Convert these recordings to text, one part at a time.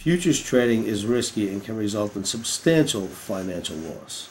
Futures trading is risky and can result in substantial financial loss.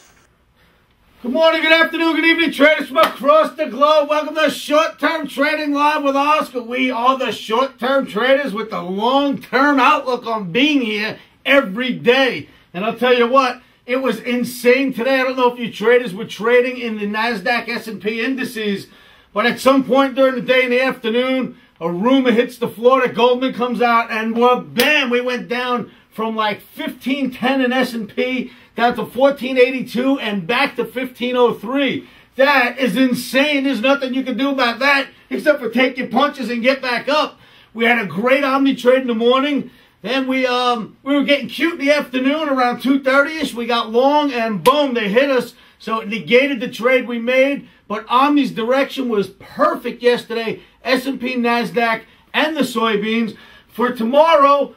Good morning, good afternoon, good evening, traders from across the globe. Welcome to Short-Term Trading Live with Oscar. We are the short-term traders with the long-term outlook on being here every day. And I'll tell you what, it was insane today. I don't know if you traders were trading in the NASDAQ S&P indices, but at some point during the day in the afternoon, a rumor hits the floor that Goldman comes out, and bam, we went down from like 1510 in S&P down to 1482 and back to 1503. That is insane. There's nothing you can do about that except for take your punches and get back up. We had a great Omni trade in the morning. Then we were getting cute in the afternoon around 2:30ish. We got long and boom, they hit us. So it negated the trade we made. But Omni's direction was perfect yesterday. S&P, NASDAQ, and the soybeans. For tomorrow,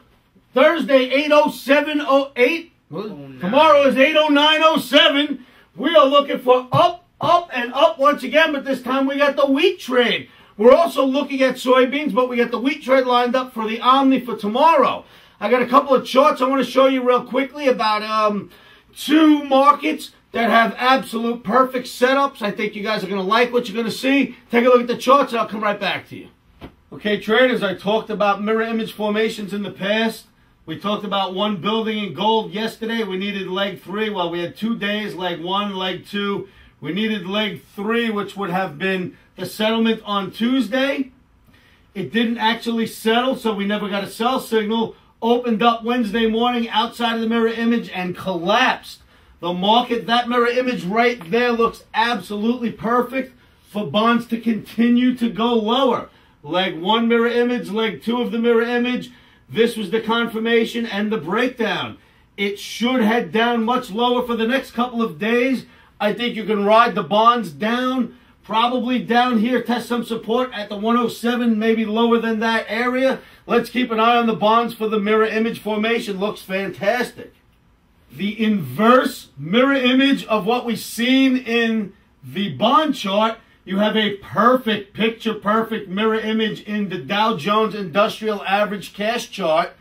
Thursday, 8:07:08. Tomorrow is 8:09:07. We are looking for up, and up once again, but this time we got the wheat trade. We're also looking at soybeans, but we got the wheat trade lined up for the Omni for tomorrow. I got a couple of charts I want to show you real quickly about two markets that have absolute perfect setups. I think you guys are going to like what you're going to see. Take a look at the charts and I'll come right back to you. Okay, traders, I talked about mirror image formations in the past. We talked about one building in gold yesterday. We needed leg 3. Well, we had 2 days, leg 1, leg 2. We needed leg 3, which would have been the settlement on Tuesday. It didn't actually settle, so we never got a sell signal. Opened up Wednesday morning outside of the mirror image and collapsed. The market, that mirror image right there looks absolutely perfect for bonds to continue to go lower. Leg 1 mirror image, leg 2 of the mirror image. This was the confirmation and the breakdown. It should head down much lower for the next couple of days. I think you can ride the bonds down, probably down here, test some support at the 107, maybe lower than that area. Let's keep an eye on the bonds for the mirror image formation. Looks fantastic. The inverse mirror image of what we've seen in the bond chart, you have a perfect, picture-perfect mirror image in the Dow Jones Industrial Average Cash chart.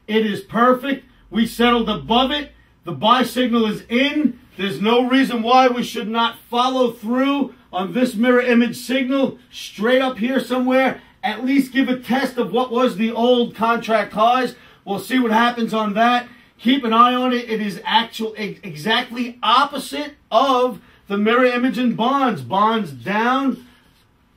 It is perfect. We settled above it. The buy signal is in. There's no reason why we should not follow through on this mirror image signal straight up here somewhere. At least give a test of what was the old contract highs. We'll see what happens on that. Keep an eye on it. It is exactly opposite of the mirror image in bonds. Bonds down,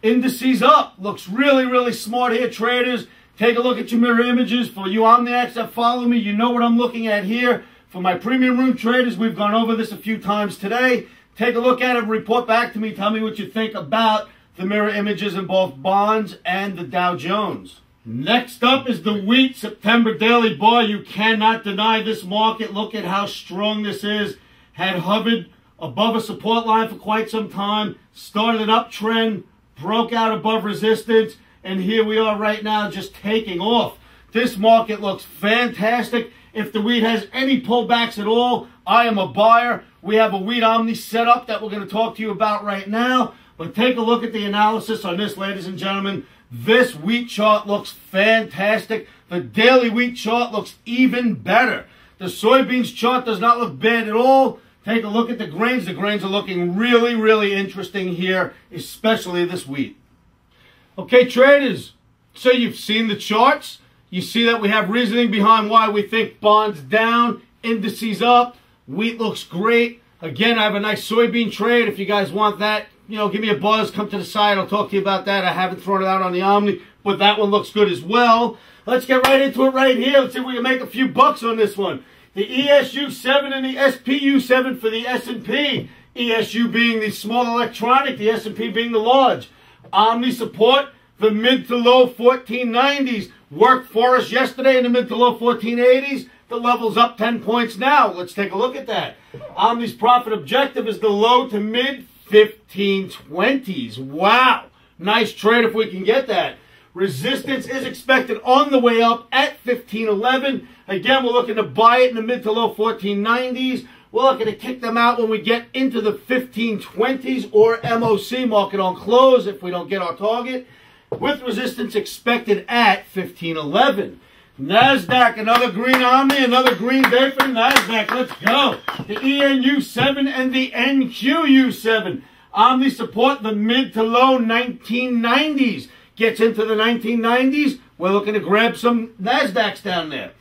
indices up. Looks really, really smart here, traders. Take a look at your mirror images. For you Omniacs that follow me, you know what I'm looking at here. For my premium room traders, we've gone over this a few times today. Take a look at it, report back to me. Tell me what you think about the mirror images in both bonds and the Dow Jones. Next up is the wheat September daily bar. You cannot deny this market. Look at how strong this is. Had hovered above a support line for quite some time. Started an uptrend. Broke out above resistance. And here we are right now just taking off. This market looks fantastic. If the wheat has any pullbacks at all, I am a buyer. We have a wheat Omni setup that we're going to talk to you about right now. But take a look at the analysis on this, ladies and gentlemen. This wheat chart looks fantastic. The daily wheat chart looks even better. The soybeans chart does not look bad at all. Take a look at the grains. The grains are looking really, really interesting here, especially this wheat. Okay, traders, so you've seen the charts. You see that we have reasoning behind why we think bonds down, indices up. Wheat looks great. Again, I have a nice soybean trade. If you guys want that, you know, give me a buzz. Come to the site. I'll talk to you about that. I haven't thrown it out on the Omni, but that one looks good as well. Let's get right into it right here. Let's see if we can make a few bucks on this one. The ESU 7 and the SPU 7 for the S&P. ESU being the small electronic, the S&P being the large. Omni support, the mid to low 1490s. Worked for us yesterday in the mid to low 1480s. The level's up 10 points now. Let's take a look at that. Omni's profit objective is the low to mid 1520s. Wow. Nice trade if we can get that. Resistance is expected on the way up at 1511. Again, we're looking to buy it in the mid to low 1490s. We're looking to kick them out when we get into the 1520s or MOC, market on close, if we don't get our target, with resistance expected at 1511. NASDAQ, another green Omni, another green day for the NASDAQ. Let's go. The ENU7 and the NQU7. Omni support the mid to low 1990s. Gets into the 1990s. We're looking to grab some NASDAQs down there.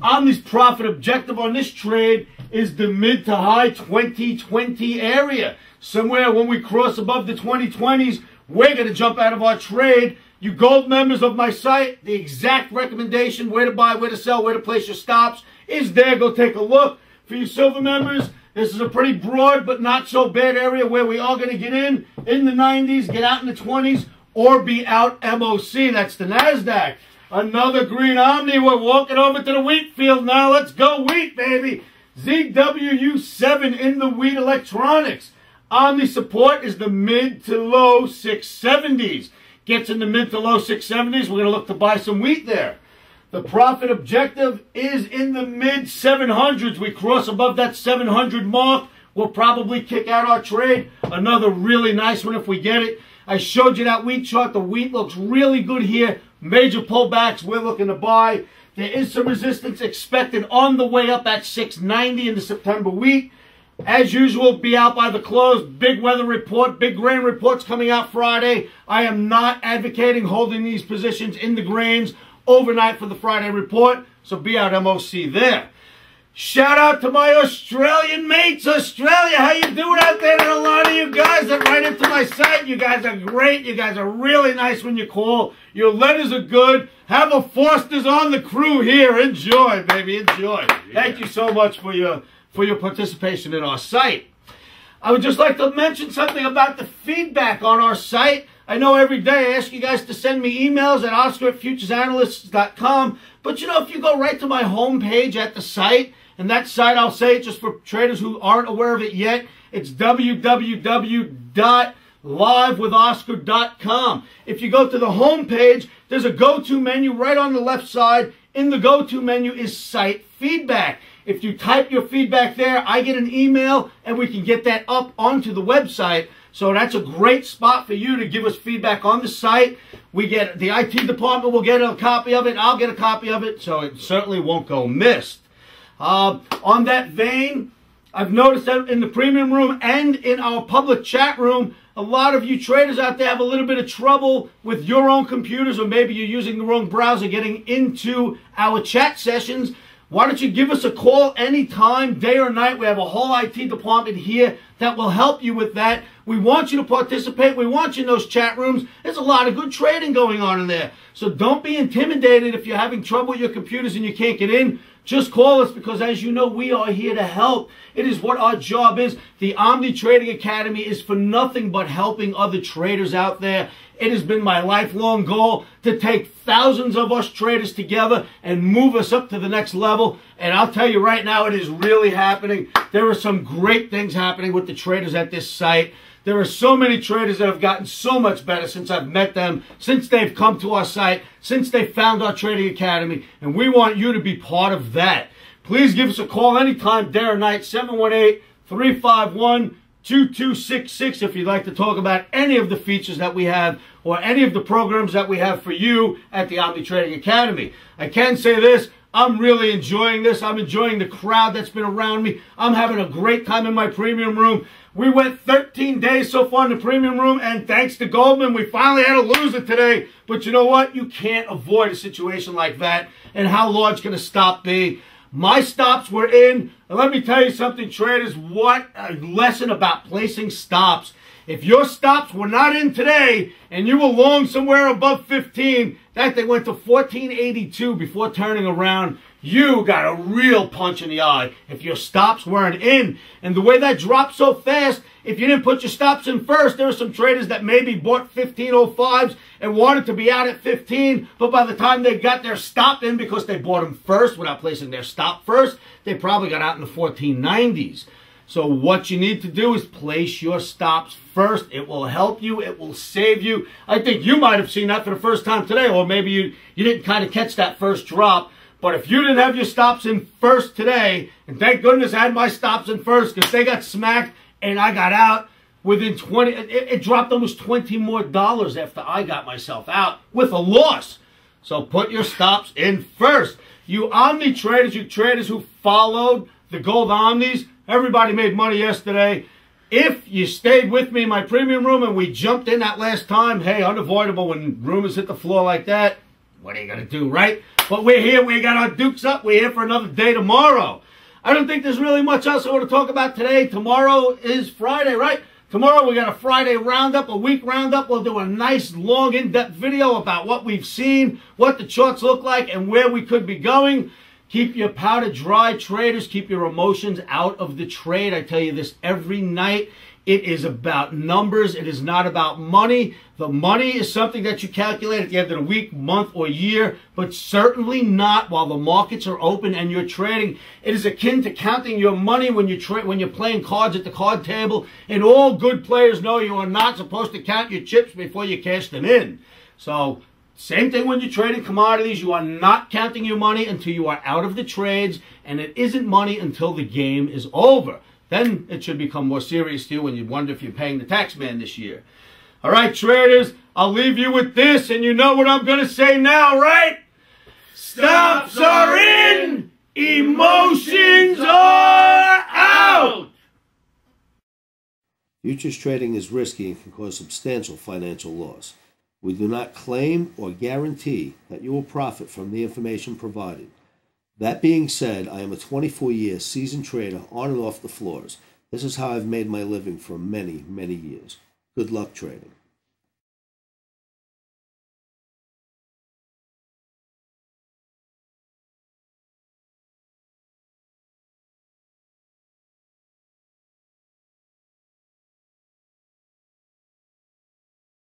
Omni's profit objective on this trade is the mid to high 2020 area. Somewhere when we cross above the 2020s, we're going to jump out of our trade. You gold members of my site, the exact recommendation, where to buy, where to sell, where to place your stops, is there. Go take a look. For you silver members, this is a pretty broad but not so bad area where we are going to get in the 90s, get out in the 20s, or be out MOC. That's the NASDAQ. Another green Omni. We're walking over to the wheat field now. Let's go wheat, baby. ZWU7 in the wheat electronics. Omni support is the mid to low 670s. Gets in the mid to low 670s. We're going to look to buy some wheat there. The profit objective is in the mid 700s. We cross above that 700 mark, we'll probably kick out our trade. Another really nice one if we get it. I showed you that wheat chart. The wheat looks really good here. Major pullbacks we're looking to buy. There is some resistance expected on the way up at 690 in the September wheat. As usual, be out by the close. Big weather report, big grain reports coming out Friday. I am not advocating holding these positions in the grains overnight for the Friday report, so be out MOC there. Shout out to my Australian mates. Australia, how you doing out there? And a lot of you guys that write into my site, you guys are great. You guys are really nice when you call. Your letters are good. Have a Foster's on the crew here. Enjoy, baby, enjoy. Yeah. Thank you so much for your participation in our site. I would just like to mention something about the feedback on our site. I know every day I ask you guys to send me emails at oscar@futuresanalysts.com. But you know, if you go right to my homepage at the site, and that site, I'll say it just for traders who aren't aware of it yet, it's www.livewithoscar.com. If you go to the homepage, there's a go-to menu right on the left side. In the go-to menu is site feedback. If you type your feedback there, I get an email and we can get that up onto the website. So that's a great spot for you to give us feedback on the site. We get the IT department will get a copy of it. I'll get a copy of it, so it certainly won't go missed. On that vein, I've noticed that in the premium room and in our public chat room, a lot of you traders out there have a little bit of trouble with your own computers, or maybe you're using the wrong browser getting into our chat sessions. Why don't you give us a call anytime, day or night? We have a whole IT department here that will help you with that. We want you to participate. We want you in those chat rooms. There's a lot of good trading going on in there. So don't be intimidated if you're having trouble with your computers and you can't get in. Just call us because, as you know, we are here to help. It is what our job is. The Omni Trading Academy is for nothing but helping other traders out there. It has been my lifelong goal to take thousands of us traders together and move us up to the next level. And I'll tell you right now, it is really happening. There are some great things happening with the traders at this site. There are so many traders that have gotten so much better since I've met them, since they've come to our site, since they found our Trading Academy, and we want you to be part of that. Please give us a call anytime, day or night, 718-351-2266 if you'd like to talk about any of the features that we have or any of the programs that we have for you at the Omni Trading Academy. I can say this. I'm really enjoying this. I'm enjoying the crowd that's been around me. I'm having a great time in my premium room. We went 13 days so far in the premium room, and thanks to Goldman, we finally had a loser today. But you know what? You can't avoid a situation like that. And how large can a stop be? My stops were in. And let me tell you something, traders. What a lesson about placing stops. If your stops were not in today and you were long somewhere above 15, that thing went to 1482 before turning around, you got a real punch in the eye if your stops weren't in. And the way that dropped so fast, if you didn't put your stops in first, there were some traders that maybe bought 1505s and wanted to be out at 15, but by the time they got their stop in because they bought them first without placing their stop first, they probably got out in the 1490s. So what you need to do is place your stops first. It will help you. It will save you. I think you might have seen that for the first time today, or maybe you didn't kind of catch that first drop. But if you didn't have your stops in first today, and thank goodness I had my stops in first because they got smacked and I got out within 20, it dropped almost $20 more after I got myself out with a loss. So put your stops in first. You Omni traders, you traders who followed the gold Omnis, everybody made money yesterday. If you stayed with me in my premium room and we jumped in that last time, hey, unavoidable when rumors hit the floor like that. What are you going to do, right? But we're here. We got our dukes up. We're here for another day tomorrow. I don't think there's really much else I want to talk about today. Tomorrow is Friday, right? Tomorrow we got a Friday roundup, a week roundup. We'll do a nice, long, in-depth video about what we've seen, what the charts look like, and where we could be going. Keep your powder dry, traders. Keep your emotions out of the trade. I tell you this every night. It is about numbers. It is not about money. The money is something that you calculate at the end of the week, month, or year, but certainly not while the markets are open and you're trading. It is akin to counting your money when you're playing cards at the card table. And all good players know you are not supposed to count your chips before you cash them in. So, same thing when you're trading commodities. You are not counting your money until you are out of the trades, and it isn't money until the game is over. Then it should become more serious to you when you wonder if you're paying the tax man this year. All right, traders, I'll leave you with this, and you know what I'm going to say now, right? Stops are in, emotions are out. Futures trading is risky and can cause substantial financial loss. We do not claim or guarantee that you will profit from the information provided. That being said, I am a 24-year seasoned trader on and off the floors. This is how I've made my living for many, many years. Good luck trading.